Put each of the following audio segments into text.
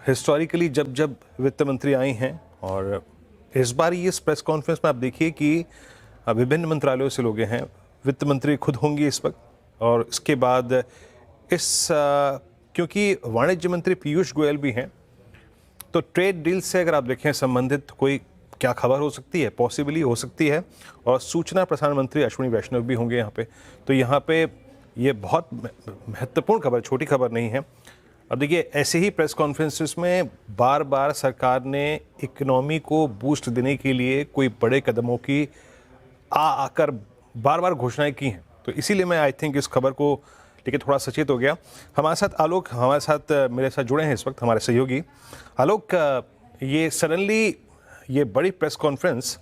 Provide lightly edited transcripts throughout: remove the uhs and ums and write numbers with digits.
Historically जब जब वित्त मंत्री आई हैं और इस बार ये इस प्रेस कॉन्फ्रेंस में आप देखिए कि विभिन्न मंत्रालयों से लोग हैं। वित्त मंत्री खुद होंगी इस वक्त और इसके बाद क्योंकि वाणिज्य मंत्री पीयूष गोयल भी हैं, तो ट्रेड डील से अगर आप देखें संबंधित कोई क्या खबर हो सकती है, पॉसिबली हो सकती है। और सूचना प्रसारण मंत्री अश्विनी वैष्णव भी होंगे यहाँ पे। तो यहाँ पे ये बहुत महत्वपूर्ण खबर, छोटी खबर नहीं है। अब देखिए, ऐसे ही प्रेस कॉन्फ्रेंसेस में बार बार सरकार ने इकोनॉमी को बूस्ट देने के लिए कोई बड़े कदमों की आकर बार बार घोषणाएं की हैं। तो इसीलिए मैं आई थिंक इस खबर को लेकर थोड़ा सचेत हो गया। हमारे साथ आलोक, हमारे साथ मेरे साथ जुड़े हैं इस वक्त हमारे सहयोगी। आलोक, ये सडनली ये बड़ी प्रेस कॉन्फ्रेंस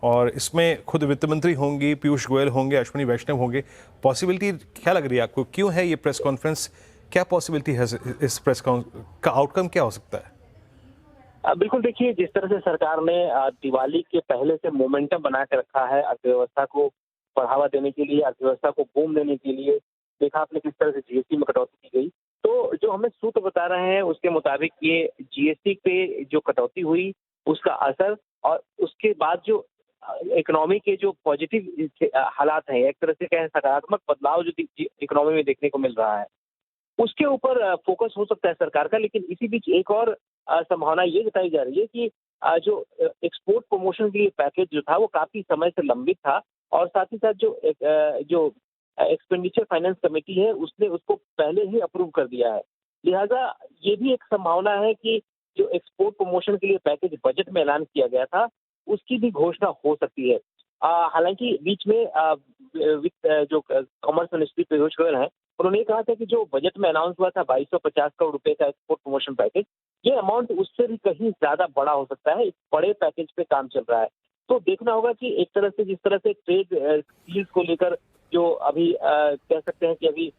और इसमें खुद वित्त मंत्री होंगी, पीयूष गोयल होंगे, अश्विनी वैष्णव होंगे, पॉसिबिलिटी क्या लग रही है आपको? क्यों है ये प्रेस कॉन्फ्रेंस? क्या पॉसिबिलिटी है इस प्रेस का आउटकम क्या हो सकता है? बिल्कुल, देखिए, जिस तरह से सरकार ने दिवाली के पहले से मोमेंटम बना के रखा है अर्थव्यवस्था को बढ़ावा देने के लिए, अर्थव्यवस्था को बूम देने के लिए, देखा आपने किस तरह से जीएसटी में कटौती की गई। तो जो हमें सूत्र बता रहे हैं उसके मुताबिक ये जीएसटी पे जो कटौती हुई उसका असर और उसके बाद जो इकोनॉमी के जो पॉजिटिव हालात हैं, एक तरह से कहें सकारात्मक बदलाव जो इकोनॉमी में देखने को मिल रहा है, उसके ऊपर फोकस हो सकता है सरकार का। लेकिन इसी बीच एक और संभावना ये बताई जा रही है कि जो एक्सपोर्ट प्रमोशन के लिए पैकेज जो था वो काफी समय से लंबित था और साथ ही साथ जो एक्सपेंडिचर फाइनेंस कमेटी है उसने उसको पहले ही अप्रूव कर दिया है। लिहाजा ये भी एक संभावना है कि जो एक्सपोर्ट प्रमोशन के लिए पैकेज बजट में ऐलान किया गया था उसकी भी घोषणा हो सकती है। हालांकि बीच में जो कॉमर्स मिनिस्ट्री पीयूष गोयल है, उन्होंने कहा था कि जो बजट में अनाउंस हुआ था 2250 करोड़ रुपए का एक्सपोर्ट प्रमोशन पैकेज, ये अमाउंट उससे भी कहीं ज्यादा बड़ा हो सकता है। एक बड़े पैकेज पे काम चल रहा है। तो देखना होगा कि एक तरह से जिस तरह से ट्रेड डील्स को लेकर जो अभी कह सकते हैं कि अभी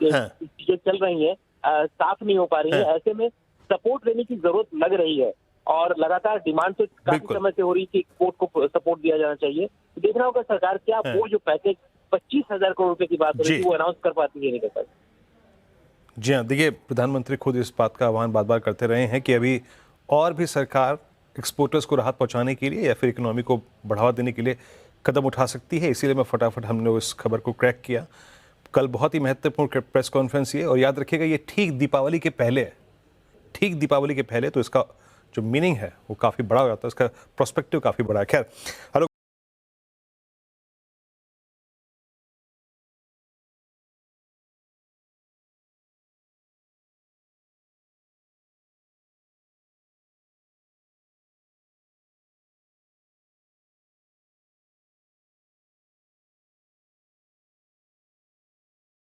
चीजें चल रही हैं, साफ नहीं हो पा रही है। ऐसे में सपोर्ट देने की जरूरत लग रही है और लगातार डिमांड तो काफी समय से हो रही है कि एक्सपोर्ट को सपोर्ट दिया जाना चाहिए। देखना होगा सरकार क्या वो जो पैकेज 25,000 करोड़ रुपए की बात हो रही थी वो अनाउंस कर पाती है नहीं कर पाती। जी हाँ, देखिए, प्रधानमंत्री खुद इस बात का आह्वान बार बार करते रहे हैं कि अभी और भी सरकार एक्सपोर्टर्स को राहत पहुंचाने के लिए या फिर इकोनॉमी को बढ़ावा देने के लिए कदम उठा सकती है। इसीलिए मैं फटाफट हमने इस खबर को क्रैक किया। कल बहुत ही महत्वपूर्ण प्रेस कॉन्फ्रेंस ये, और याद रखिएगा ये ठीक दीपावली के पहले है। ठीक दीपावली के पहले, तो इसका जो मीनिंग है वो काफ़ी बड़ा हो जाता है, इसका प्रोस्पेक्टिव काफ़ी बड़ा है। खैर,